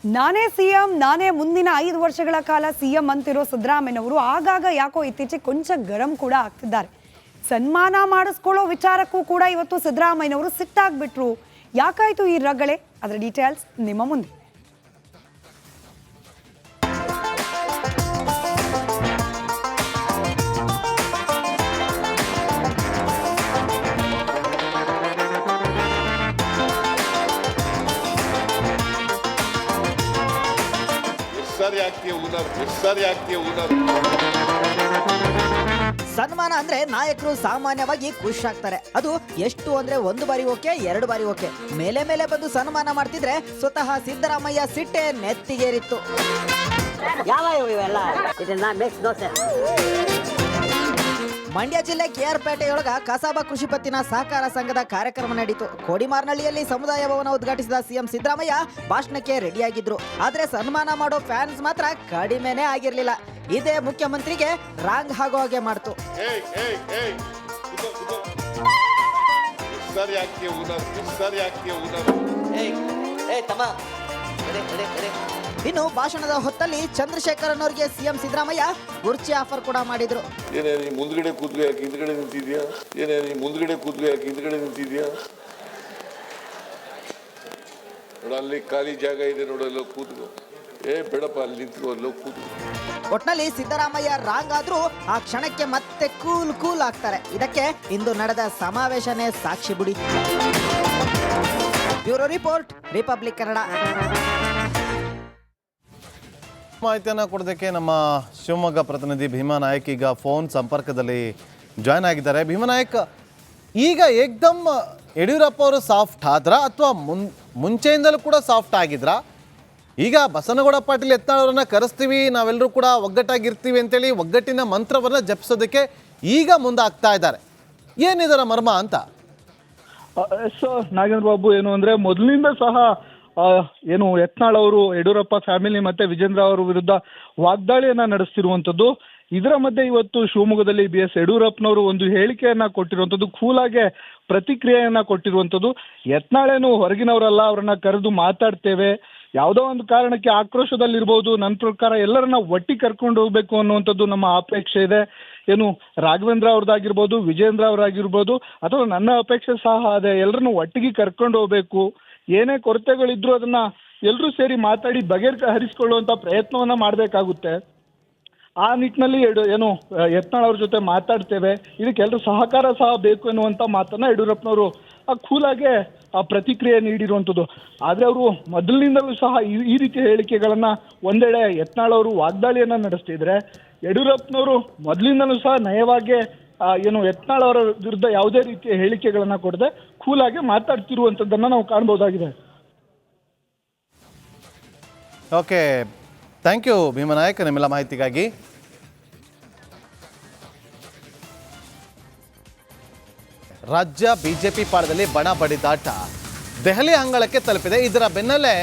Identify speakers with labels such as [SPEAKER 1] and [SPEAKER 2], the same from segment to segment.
[SPEAKER 1] ನಾನೇ ಸಿಎಂ, ನಾನೇ ಮುಂದಿನ 5 ವರ್ಷಗಳ ಕಾಲ ಸಿಎಂ ಅಂತಿರೋ ಸಿದ್ದರಾಮಯ್ಯನವರು ಆಗಾಗ ಯಾಕೋ ಇತ್ತೀಚೆಗೆ ಕೊಂಚ ಗರಂ ಕೂಡ ಆಗ್ತಿದ್ದಾರೆ. ಸನ್ಮಾನ ಮಾಡಿಸ್ಕೊಳ್ಳೋ ವಿಚಾರಕ್ಕೂ ಕೂಡ ಇವತ್ತು ಸಿದ್ದರಾಮಯ್ಯನವರು ಸಿಟ್ಟಾಗ್ಬಿಟ್ರು. ಯಾಕಾಯ್ತು ಈ ರಗಳೆ? ಅದರ ಡೀಟೇಲ್ಸ್ ನಿಮ್ಮ ಮುಂದೆ.
[SPEAKER 2] ಸನ್ಮಾನ ಅಂದ್ರೆ ನಾಯಕರು ಸಾಮಾನ್ಯವಾಗಿ ಖುಷ್ ಆಗ್ತಾರೆ. ಅದು ಎಷ್ಟು ಅಂದ್ರೆ 1 ಬಾರಿ ಓಕೆ, 2 ಬಾರಿ ಓಕೆ. ಮೇಲೆ ಮೇಲೆ ಬಂದು ಸನ್ಮಾನ ಮಾಡ್ತಿದ್ರೆ ಸ್ವತಃ ಸಿದ್ದರಾಮಯ್ಯ ಸಿಟ್ಟೆ ನೆತ್ತಿಗೇರಿತ್ತು. ಮಂಡ್ಯ ಜಿಲ್ಲೆ ಕೆಆರ್ಪೇಟೆಯೊಳಗ ಕಸಾಬಾ ಕೃಷಿ ಪತ್ತಿನ ಸಹಕಾರ ಸಂಘದ ಕಾರ್ಯಕ್ರಮ ನಡೆಯಿತು. ಕೋಡಿಮಾರ್ನಹಳ್ಳಿಯಲ್ಲಿ ಸಮುದಾಯ ಭವನ ಉದ್ಘಾಟಿಸಿದ ಸಿಎಂ ಸಿದ್ದರಾಮಯ್ಯ ಭಾಷಣಕ್ಕೆ ರೆಡಿಯಾಗಿದ್ರು. ಆದ್ರೆ ಸನ್ಮಾನ ಮಾಡೋ ಫ್ಯಾನ್ಸ್ ಮಾತ್ರ ಕಡಿಮೆನೇ ಆಗಿರ್ಲಿಲ್ಲ. ಇದೇ ಮುಖ್ಯಮಂತ್ರಿಗೆ ರಾಂಗ್ ಆಗೋ ಹಾಗೆ ಮಾಡ್ತು. ಇನ್ನು ಭಾಷಣದ ಹೊತ್ತಲ್ಲಿ ಚಂದ್ರಶೇಖರ್ ಅವರಿಗೆ ಸಿಎಂ ಸಿದ್ದರಾಮಯ್ಯ ಕುರ್ಚಿ ಆಫರ್ ಕೂಡ ಮಾಡಿದ್ರು.
[SPEAKER 3] ಏನೇ ನೀ ಮುಂದ್ಗಡೆ ಕೂತ್ಲು ಯಾಕೆ ಹಿಂದ್ಗಡೆ ನಿಂತಿದ್ಯಾ? ಏನೇ ನೀ ಮುಂದ್ಗಡೆ ಕೂತ್ಲು ಯಾಕೆ ಹಿಂದ್ಗಡೆ ನಿಂತಿದ್ಯಾ? ನೋಡ ಅಲ್ಲಿ ಖಾಲಿ ಜಾಗ ಇದೆ, ನೋಡಲ್ಲ ಕೂತ್ಕೋ. ಬೇಡಪ್ಪ ಅಲ್ಲಿ ನಿಂತ್ಕೋ, ಅಲ್ಲೋ ಕೂತ್ಕೋ.
[SPEAKER 2] ಒಟ್ನಲ್ಲಿ ಸಿದ್ದರಾಮಯ್ಯ ರಾಂಗ್ ಆದ್ರೂ ಆ ಕ್ಷಣಕ್ಕೆ ಮತ್ತೆ ಕೂಲ್ ಆಗ್ತಾರೆ. ಇದಕ್ಕೆ ಇಂದು ನಡೆದ ಸಮಾವೇಶನೇ ಸಾಕ್ಷಿ ಬಿಡಿ. Bureau report, republic Kannada.
[SPEAKER 4] ಮಾಹಿತಿಯನ್ನು ಕೊಡೋದಕ್ಕೆ ನಮ್ಮ ಶಿವಮೊಗ್ಗ ಪ್ರತಿನಿಧಿ ಭೀಮಾ ನಾಯಕ್ ಈಗ ಫೋನ್ ಸಂಪರ್ಕದಲ್ಲಿ ಜಾಯ್ನ್ ಆಗಿದ್ದಾರೆ. ಭೀಮಾ ನಾಯಕ್, ಈಗ ಏಕ್ದಮ್ ಯಡಿಯೂರಪ್ಪ ಅವರು ಸಾಫ್ಟ್ ಆದ್ರ ಅಥವಾ ಮುಂಚೆಯಿಂದಲೂ ಕೂಡ ಸಾಫ್ಟ್ ಆಗಿದ್ರಾ? ಈಗ ಬಸನಗೌಡ ಪಾಟೀಲ್ ಯತ್ನಾಳ್ ಅವರನ್ನ ಕರೆಸ್ತೀವಿ, ನಾವೆಲ್ಲರೂ ಕೂಡ ಒಗ್ಗಟ್ಟಾಗಿರ್ತೀವಿ ಅಂತೇಳಿ ಒಗ್ಗಟ್ಟಿನ ಮಂತ್ರವನ್ನು ಜಪಿಸೋದಕ್ಕೆ ಈಗ ಮುಂದಾಗ್ತಾ ಇದ್ದಾರೆ. ಏನಿದರ ಮರ್ಮ ಅಂತ?
[SPEAKER 5] ನಾಗೇಂದ್ರ ಬಾಬು, ಏನು ಅಂದ್ರೆ ಮೊದಲಿನಿಂದ ಸಹ ಏನು ಯತ್ನಾಳ್ ಅವರು ಯಡಿಯೂರಪ್ಪ ಫ್ಯಾಮಿಲಿ ಮತ್ತೆ ವಿಜೇಂದ್ರ ಅವರ ವಿರುದ್ಧ ವಾಗ್ದಾಳಿಯನ್ನ ನಡೆಸ್ತಿರುವಂತದ್ದು. ಇದರ ಮಧ್ಯೆ ಇವತ್ತು ಶಿವಮೊಗ್ಗದಲ್ಲಿ BS ಯಡಿಯೂರಪ್ಪನವರು ಒಂದು ಹೇಳಿಕೆಯನ್ನ ಕೊಟ್ಟಿರುವಂತದ್ದು, ಕೂಲಾಗೆ ಪ್ರತಿಕ್ರಿಯೆಯನ್ನ ಕೊಟ್ಟಿರುವಂತದ್ದು. ಯತ್ನಾಳೇನು ಹೊರಗಿನವರಲ್ಲ, ಅವ್ರನ್ನ ಕರೆದು ಮಾತಾಡ್ತೇವೆ, ಯಾವುದೋ ಒಂದು ಕಾರಣಕ್ಕೆ ಆಕ್ರೋಶದಲ್ಲಿರ್ಬೋದು, ನನ್ನ ಪ್ರಕಾರ ಎಲ್ಲರನ್ನ ಒಟ್ಟಿಗೆ ಕರ್ಕೊಂಡು ಹೋಗ್ಬೇಕು ಅನ್ನುವಂಥದ್ದು ನಮ್ಮ ಅಪೇಕ್ಷೆ ಇದೆ. ಏನು ರಾಘವೇಂದ್ರ ಅವ್ರದ್ದಾಗಿರ್ಬೋದು, ವಿಜೇಂದ್ರ ಅವರಾಗಿರ್ಬೋದು, ಅಥವಾ ನನ್ನ ಅಪೇಕ್ಷೆ ಸಹ ಅದೇ, ಎಲ್ಲರನ್ನು ಒಟ್ಟಿಗೆ ಕರ್ಕೊಂಡು ಹೋಗ್ಬೇಕು. ಏನೇ ಕೊರತೆಗಳಿದ್ರು ಅದನ್ನ ಎಲ್ಲರೂ ಸೇರಿ ಮಾತಾಡಿ ಬಗೆಹರಿಸಿಕೊಳ್ಳುವಂತ ಪ್ರಯತ್ನವನ್ನ ಮಾಡಬೇಕಾಗುತ್ತೆ. ಆ ನಿಟ್ಟಿನಲ್ಲಿ ಏನು ಯತ್ನಾಳ್ ಅವ್ರ ಜೊತೆ ಮಾತಾಡ್ತೇವೆ, ಇದಕ್ಕೆ ಎಲ್ಲರೂ ಸಹಕಾರ ಸಹ ಬೇಕು ಎನ್ನುವಂತ ಮಾತನ್ನ ಯಡಿಯೂರಪ್ಪನವರು ಕೂಲಾಗೆ ಆ ಪ್ರತಿಕ್ರಿಯೆ ನೀಡಿರುವಂಥದ್ದು. ಆದ್ರೆ ಅವರು ಮೊದಲಿನಿಂದಲೂ ಸಹ ಈ ರೀತಿಯ ಹೇಳಿಕೆಗಳನ್ನ, ಒಂದೆಡೆ ಯತ್ನಾಳ್ ಅವರು ವಾಗ್ದಾಳಿಯನ್ನ ನಡೆಸ್ತಿದ್ರೆ, ಯಡಿಯೂರಪ್ಪನವರು ಮೊದಲಿಂದಲೂ ಸಹ ನಯವಾಗಿ ಏನು ಯತ್ನಾಳ್ ಅವರ ವಿರುದ್ಧ ಯಾವುದೇ ರೀತಿಯ ಹೇಳಿಕೆಗಳನ್ನ ಕೊಡದೆ ಕೂಲಾಗಿ ಮಾತಾಡ್ತಿರುವಂಥದ್ದನ್ನ ನಾವು ಕಾಣಬಹುದಾಗಿದೆ.
[SPEAKER 4] Okay, thank you Bhima Nayak ನಿಮ್ಮೆಲ್ಲ ಮಾಹಿತಿಗಾಗಿ. ರಾಜ್ಯ ಬಿಜೆಪಿ ಪಾಳದಲ್ಲಿ ಬಣ ಬಡಿದಾಟ ದೆಹಲಿ ಅಂಗಳಕ್ಕೆ ತಲುಪಿದೆ. ಇದರ ಬೆನ್ನಲ್ಲೇ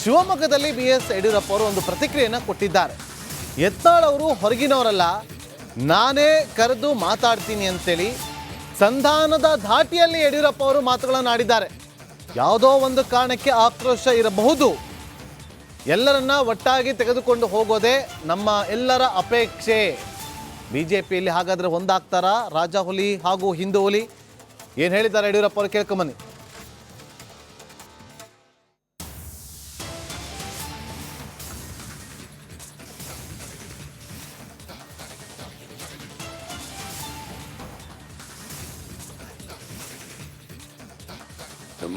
[SPEAKER 4] ಶಿವಮೊಗ್ಗದಲ್ಲಿ BS ಯಡಿಯೂರಪ್ಪ ಅವರು ಒಂದು ಪ್ರತಿಕ್ರಿಯೆಯನ್ನು ಕೊಟ್ಟಿದ್ದಾರೆ. ಯತ್ನಾಳ್ ಅವರು ಹೊರಗಿನವರಲ್ಲ, ನಾನೇ ಕರೆದು ಮಾತಾಡ್ತೀನಿ ಅಂತೇಳಿ ಸಂಧಾನದ ಧಾಟಿಯಲ್ಲಿ ಯಡಿಯೂರಪ್ಪ ಅವರು ಮಾತುಗಳನ್ನು ಆಡಿದ್ದಾರೆ. ಯಾವುದೋ ಒಂದು ಕಾರಣಕ್ಕೆ ಆಕ್ರೋಶ ಇರಬಹುದು, ಎಲ್ಲರನ್ನ ಒಟ್ಟಾಗಿ ತೆಗೆದುಕೊಂಡು ಹೋಗೋದೇ ನಮ್ಮ ಎಲ್ಲರ ಅಪೇಕ್ಷೆ. ಬಿಜೆಪಿಯಲ್ಲಿ ಹಾಗಾದರೆ ಒಂದಾಗ್ತಾರಾ ರಾಜ ಹುಲಿ ಹಾಗೂ ಹಿಂದೂ ಹುಲಿ? ಏನು ಹೇಳಿದ್ದಾರೆ ಯಡಿಯೂರಪ್ಪ ಅವರು ಕೇಳ್ಕೊಂಬನ್ನಿ.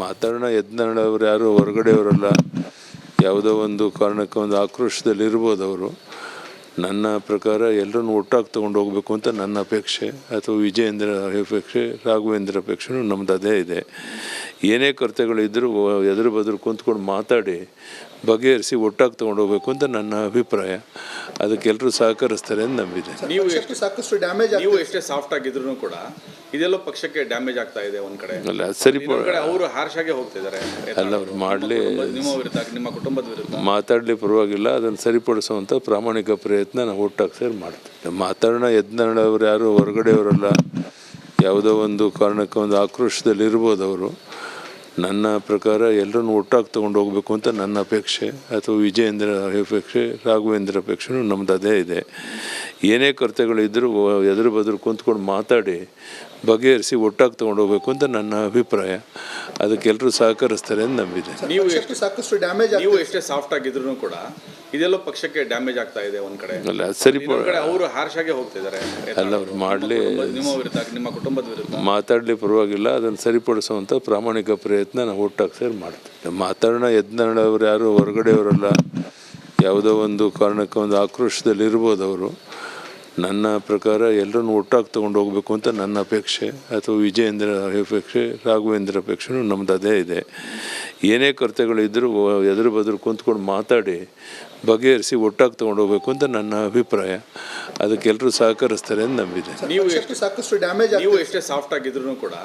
[SPEAKER 3] ಮಾತಾಡೋಣ. ಯತ್ನಾಳ್ ಯಾರು ಹೊರಗಡೆಯವರಲ್ಲ, ಯಾವುದೋ ಒಂದು ಕಾರಣಕ್ಕೆ ಒಂದು ಆಕ್ರೋಶದಲ್ಲಿ ಇರ್ಬೋದು ಅವರು. ನನ್ನ ಪ್ರಕಾರ ಎಲ್ಲರನ್ನು ಒಟ್ಟಾಗಿ ತೊಗೊಂಡು ಹೋಗಬೇಕು ಅಂತ ನನ್ನ ಅಪೇಕ್ಷೆ, ಅಥವಾ ವಿಜಯೇಂದ್ರ ಅಪೇಕ್ಷೆ, ರಾಘವೇಂದ್ರ ಅಪೇಕ್ಷೆನೂ ನಮ್ದು ಅದೇ ಇದೆ. ಏನೇ ಕೊರತೆಗಳಿದ್ದರೂ ಎದುರು ಬದುರು ಕುಂತ್ಕೊಂಡು ಮಾತಾಡಿ ಬಗೆಹರಿಸಿ ಒಟ್ಟಾಗಿ ತೊಗೊಂಡು ಹೋಗ್ಬೇಕು ಅಂತ ನನ್ನ ಅಭಿಪ್ರಾಯ. ಅದಕ್ಕೆ ಎಲ್ಲರೂ ಸಹಕರಿಸ್ತಾರೆ ಅಂತ ನಂಬಿದೆ.
[SPEAKER 6] ಸಾಕಷ್ಟು ಡ್ಯಾಮೇಜ್, ನೀವು ಎಷ್ಟೇ ಸಾಫ್ಟ್ ಆಗಿದ್ರು ಕೂಡ ಇದೆಲ್ಲೋ ಪಕ್ಷಕ್ಕೆ ಡ್ಯಾಮೇಜ್ ಆಗ್ತಾ ಇದೆ. ಒಂದ್ ಕಡೆ
[SPEAKER 3] ಅಲ್ಲ, ಸರಿ,
[SPEAKER 6] ಅವರು ಹಾರ್ಶ್ ಆಗಿ ಹೋಗ್ತಿದ್ದಾರೆ.
[SPEAKER 3] ಅಲ್ಲ, ಅವ್ರು ಮಾಡಲಿ,
[SPEAKER 6] ನಿಮ್ಮ ವಿರುದ್ಧ, ನಿಮ್ಮ ಕುಟುಂಬದ ವಿರುದ್ಧ
[SPEAKER 3] ಮಾತಾಡಲಿ, ಪರವಾಗಿಲ್ಲ. ಅದನ್ನು ಸರಿಪಡಿಸುವಂಥ ಪ್ರಾಮಾಣಿಕ ಪ್ರಯತ್ನ ನಾವು ಒಟ್ಟಾಗಿ ಸೇರಿ ಮಾಡ್ತೀವಿ. ಮಾತಾಡೋಣ. ಯತ್ನಾಳ್ ಯಾರು ಹೊರಗಡೆಯವರಲ್ಲ, ಯಾವುದೋ ಒಂದು ಕಾರಣಕ್ಕೆ ಒಂದು ಆಕ್ರೋಶದಲ್ಲಿ ಇರ್ಬೋದು ಅವರು. ನನ್ನ ಪ್ರಕಾರ ಎಲ್ಲರನ್ನು ಒಟ್ಟಾಗಿ ತೊಗೊಂಡು ಹೋಗಬೇಕು ಅಂತ ನನ್ನ ಅಪೇಕ್ಷೆ, ಅಥವಾ ವಿಜಯೇಂದ್ರ ಅಪೇಕ್ಷೆ, ರಾಘವೇಂದ್ರ ಅಪೇಕ್ಷೆನೂ ನಮ್ದು ಅದೇ ಇದೆ. ಏನೇ ಕೊರತೆಗಳಿದ್ದರೂ ಎದುರು ಬದುರು ಕುಂತ್ಕೊಂಡು ಮಾತಾಡಿ ಬಗೆಹರಿಸಿ ಒಟ್ಟಾಗಿ ತೊಗೊಂಡು ಹೋಗ್ಬೇಕು ಅಂತ ನನ್ನ ಅಭಿಪ್ರಾಯ. ಅದಕ್ಕೆಲ್ಲರೂ ಸಹಕರಿಸ್ತಾರೆ ಅಂತ ನಂಬಿದೆ.
[SPEAKER 6] ಸಾಕಷ್ಟು ಡ್ಯಾಮೇಜ್ ನೀವು ಎಷ್ಟೇ ಸಾಫ್ಟ್ ಆಗಿದ್ರು ಕೂಡ ಇದೆಲ್ಲೋ ಪಕ್ಷಕ್ಕೆ ಡ್ಯಾಮೇಜ್ ಆಗ್ತಾ ಇದೆ ಒಂದ್ ಕಡೆ.
[SPEAKER 3] ಅಲ್ಲ ಸರಿ,
[SPEAKER 6] ಅವರು ಹಾರ್ಶ್ ಆಗಿ ಹೋಗ್ತಿದ್ದಾರೆ.
[SPEAKER 3] ಅಲ್ಲ, ಅವ್ರು ಮಾಡಲಿ,
[SPEAKER 6] ನಿಮ್ಮ ವಿರುದ್ಧ, ನಿಮ್ಮ ಕುಟುಂಬದ ವಿರುದ್ಧ
[SPEAKER 3] ಮಾತಾಡಲಿ, ಪರವಾಗಿಲ್ಲ. ಅದನ್ನು ಸರಿಪಡಿಸುವಂಥ ಪ್ರಾಮಾಣಿಕ ಪ್ರಯತ್ನ ನಾವು ಒಟ್ಟಾಗಿ ಸೇರಿ ಮಾಡ್ತೀವಿ. ಮಾತಾಡೋಣ, ಎದ್ನಾಡೋರು ಯಾರು ಹೊರಗಡೆಯವರಲ್ಲ. ಯಾವುದೋ ಒಂದು ಕಾರಣಕ್ಕೆ ಒಂದು ಆಕ್ರೋಶದಲ್ಲಿ ಇರ್ಬೋದು ಅವರು. ನನ್ನ ಪ್ರಕಾರ ಎಲ್ಲರನ್ನು ಒಟ್ಟಾಗಿ ತೊಗೊಂಡು ಹೋಗಬೇಕು ಅಂತ ನನ್ನ ಅಪೇಕ್ಷೆ, ಅಥವಾ ವಿಜಯೇಂದ್ರ ಅಪೇಕ್ಷೆ, ರಾಘವೇಂದ್ರ ಅಪೇಕ್ಷೆನೂ ನಮ್ದು ಅದೇ ಇದೆ. ಏನೇ ಕೊರತೆಗಳಿದ್ದರೂ ಎದುರು ಬದುರು ಕುಂತ್ಕೊಂಡು ಮಾತಾಡಿ ಬಗೆಹರಿಸಿ ಒಟ್ಟಾಗಿ ತೊಗೊಂಡು ಹೋಗ್ಬೇಕು ಅಂತ ನನ್ನ ಅಭಿಪ್ರಾಯ. ಅದಕ್ಕೆಲ್ಲರೂ ಸಹಕರಿಸ್ತಾರೆ ಅಂತ ನಂಬಿದೆ.
[SPEAKER 6] ಸಾಕಷ್ಟು ಡ್ಯಾಮೇಜ್ ನೀವು ಎಷ್ಟೇ ಸಾಫ್ಟ್ ಆಗಿದ್ರು ಕೂಡ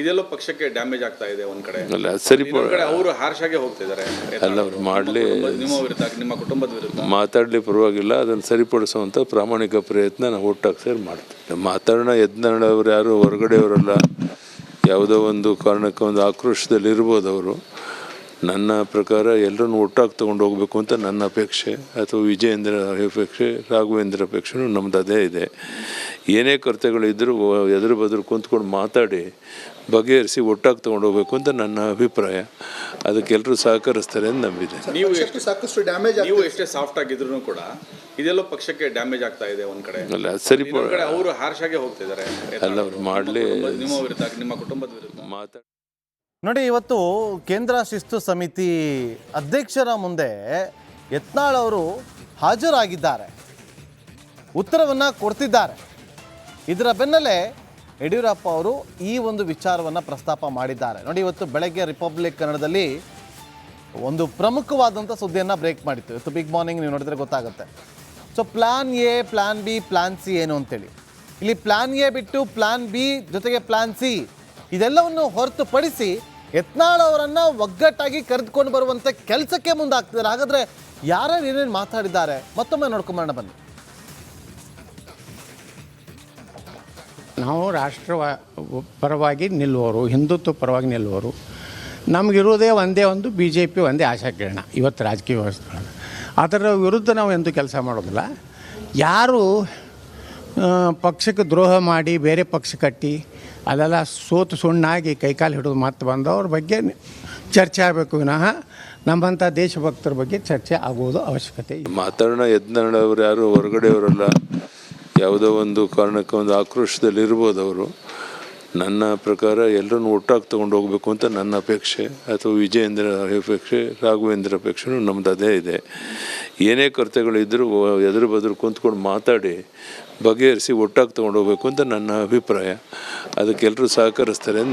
[SPEAKER 6] ಇದೆಲ್ಲೋ ಪಕ್ಷಕ್ಕೆ ಡ್ಯಾಮೇಜ್ ಆಗ್ತಾ ಇದೆ ಒಂದ್ ಕಡೆ.
[SPEAKER 3] ಅಲ್ಲ ಸರಿ,
[SPEAKER 6] ಅವರು ಹಾರ್ಶ್ ಆಗಿ ಹೋಗ್ತಿದ್ದಾರೆ.
[SPEAKER 3] ಅಲ್ಲ, ಅವ್ರು ಮಾಡಲಿ,
[SPEAKER 6] ನಿಮ್ಮ ವಿರುದ್ಧ, ನಿಮ್ಮ ಕುಟುಂಬದ ವಿರುದ್ಧ
[SPEAKER 3] ಮಾತಾಡಲಿ, ಪರವಾಗಿಲ್ಲ. ಅದನ್ನು ಸರಿಪಡಿಸುವಂಥ ಪ್ರಾಮಾಣಿಕ ಪ್ರಯತ್ನ ನಾವು ಒಟ್ಟಾಗಿ ಸೇರಿ ಮಾಡ್ತೀವಿ. ಮಾತಾಡೋಣ, ಎದ್ನಾಡೋರು ಯಾರು ಹೊರಗಡೆಯವರಲ್ಲ. ಯಾವುದೋ ಒಂದು ಕಾರಣಕ್ಕೆ ಒಂದು ಆಕ್ರೋಶದಲ್ಲಿ ಇರ್ಬೋದು ಅವರು. ನನ್ನ ಪ್ರಕಾರ ಎಲ್ಲರನ್ನು ಒಟ್ಟಾಗಿ ತೊಗೊಂಡು ಹೋಗಬೇಕು ಅಂತ ನನ್ನ ಅಪೇಕ್ಷೆ, ಅಥವಾ ವಿಜಯೇಂದ್ರ ಅಪೇಕ್ಷೆ, ರಾಘವೇಂದ್ರ ಅಪೇಕ್ಷೆನೂ ನಮ್ದು ಅದೇ ಇದೆ. ಏನೇ ಕೊರತೆಗಳಿದ್ದರೂ ಎದುರು ಬದುರು ಕುಂತ್ಕೊಂಡು ಮಾತಾಡಿ ಬಗೆಹರಿಸಿ ಒಟ್ಟಾಗಿ ತೊಗೊಂಡು ಹೋಗ್ಬೇಕು ಅಂತ ನನ್ನ ಅಭಿಪ್ರಾಯ. ಅದಕ್ಕೆಲ್ಲರೂ ಸಹಕರಿಸ್ತಾರೆ ಅಂತ ನಂಬಿದೆ.
[SPEAKER 6] ಸಾಕಷ್ಟು ಡ್ಯಾಮೇಜ್ ನೀವು ಎಷ್ಟೇ ಸಾಫ್ಟ್ ಆಗಿದ್ರು ಕೂಡ ಇದೆಲ್ಲೋ ಪಕ್ಷಕ್ಕೆ ಡ್ಯಾಮೇಜ್ ಆಗ್ತಾ ಇದೆ ಒಂದ್ ಕಡೆ.
[SPEAKER 3] ಅಲ್ಲ ಸರಿ,
[SPEAKER 6] ಅವರು ಹಾರ್ಶ್ ಆಗಿ ಹೋಗ್ತಿದ್ದಾರೆ.
[SPEAKER 3] ಅಲ್ಲ, ಅವ್ರು ಮಾಡಲಿ,
[SPEAKER 6] ನಿಮ್ಮ ವಿರುದ್ಧ, ನಿಮ್ಮ ಕುಟುಂಬದ ವಿರುದ್ಧ
[SPEAKER 3] ಮಾತಾಡಿ.
[SPEAKER 4] ನೋಡಿ, ಇವತ್ತು ಕೇಂದ್ರ ಶಿಸ್ತು ಸಮಿತಿ ಅಧ್ಯಕ್ಷರ ಮುಂದೆ ಯತ್ನಾಳ್ ಅವರು ಹಾಜರಾಗಿದ್ದಾರೆ, ಉತ್ತರವನ್ನು ಕೊಡ್ತಿದ್ದಾರೆ. ಇದರ ಬೆನ್ನಲ್ಲೇ ಯಡಿಯೂರಪ್ಪ ಅವರು ಈ ಒಂದು ವಿಚಾರವನ್ನು ಪ್ರಸ್ತಾಪ ಮಾಡಿದ್ದಾರೆ. ನೋಡಿ, ಇವತ್ತು ಬೆಳಗ್ಗೆ ರಿಪಬ್ಲಿಕ್ ಕನ್ನಡದಲ್ಲಿ ಒಂದು ಪ್ರಮುಖವಾದಂಥ ಸುದ್ದಿಯನ್ನು ಬ್ರೇಕ್ ಮಾಡಿತ್ತು. ಇವತ್ತು ಬಿಗ್ ಮಾರ್ನಿಂಗ್ ನೀವು ನೋಡಿದ್ರೆ ಗೊತ್ತಾಗುತ್ತೆ. So plan A, plan B, plan C ಏನು ಅಂತೇಳಿ. ಇಲ್ಲಿ ಪ್ಲಾನ್ ಎ ಬಿಟ್ಟು ಪ್ಲಾನ್ ಬಿ ಜೊತೆಗೆ ಪ್ಲಾನ್ ಸಿ ಇದೆಲ್ಲವನ್ನು ಹೊರತುಪಡಿಸಿ ಯತ್ನಾಳ್ ಅವರನ್ನು ಒಗ್ಗಟ್ಟಾಗಿ ಕರೆದುಕೊಂಡು ಬರುವಂಥ ಕೆಲಸಕ್ಕೆ ಮುಂದಾಗ್ತಿದ್ದಾರೆ. ಹಾಗಾದರೆ ಯಾರ್ಯಾರು ಏನೇನು ಮಾತಾಡಿದ್ದಾರೆ ಮತ್ತೊಮ್ಮೆ ನೋಡ್ಕೊಂಬರೋಣ ಬನ್ನಿ.
[SPEAKER 7] ನಾವು ರಾಷ್ಟ್ರ ಪರವಾಗಿ ನಿಲ್ಲುವವರು, ಹಿಂದುತ್ವ ಪರವಾಗಿ ನಿಲ್ಲುವವರು. ನಮಗಿರುವುದೇ ಒಂದೇ ಒಂದು BJP, ಒಂದೇ ಆಶಾಕಿರಣ ಇವತ್ತು ರಾಜಕೀಯ ವ್ಯವಸ್ಥೆ. ಅದರ ವಿರುದ್ಧ ನಾವು ಎಂದೂ ಕೆಲಸ ಮಾಡೋದಿಲ್ಲ. ಯಾರು ಪಕ್ಷಕ್ಕೆ ದ್ರೋಹ ಮಾಡಿ ಬೇರೆ ಪಕ್ಷ ಕಟ್ಟಿ ಅಲ್ಲೆಲ್ಲ ಸೋತು ಸುಣ್ಣಾಗಿ ಕೈಕಾಲು ಹಿಡಿದು ಮತ್ತೆ ಬಂದವ್ರ ಬಗ್ಗೆ ಚರ್ಚೆ ಆಗಬೇಕು ವಿನಃ ನಮ್ಮಂಥ ದೇಶಭಕ್ತರ ಬಗ್ಗೆ ಚರ್ಚೆ ಆಗುವುದು ಅವಶ್ಯಕತೆ.
[SPEAKER 3] ಮಾತಾಡೋಣ, ಎದ್ನಾಡೋರು ಯಾರು ಹೊರಗಡೆಯವರಲ್ಲ. ಯಾವುದೋ ಒಂದು ಕಾರಣಕ್ಕೆ ಒಂದು ಆಕ್ರೋಶದಲ್ಲಿ ಇರ್ಬೋದು ಅವರು. ನನ್ನ ಪ್ರಕಾರ ಎಲ್ಲರನ್ನು ಒಟ್ಟಾಗಿ ತೊಗೊಂಡು ಹೋಗಬೇಕು ಅಂತ ನನ್ನ ಅಪೇಕ್ಷೆ, ಅಥವಾ ವಿಜಯೇಂದ್ರ ಅಪೇಕ್ಷೆ, ರಾಘವೇಂದ್ರ ಅಪೇಕ್ಷೆನೂ ನಮ್ದು ಅದೇ ಇದೆ. ಏನೇ ಕೊರತೆಗಳಿದ್ದರೂ ಎದುರು ಬದುರು ಕುಂತ್ಕೊಂಡು ಮಾತಾಡಿ ಬಗೆಹರಿಸಿ ಒಟ್ಟಾಗಿ ತೊಗೊಂಡು ಹೋಗ್ಬೇಕು ಅಂತ ನನ್ನ ಅಭಿಪ್ರಾಯ. ಅದಕ್ಕೆಲ್ಲರೂ ಸಹಕರಿಸ್ತಾರೆ ಅಂತ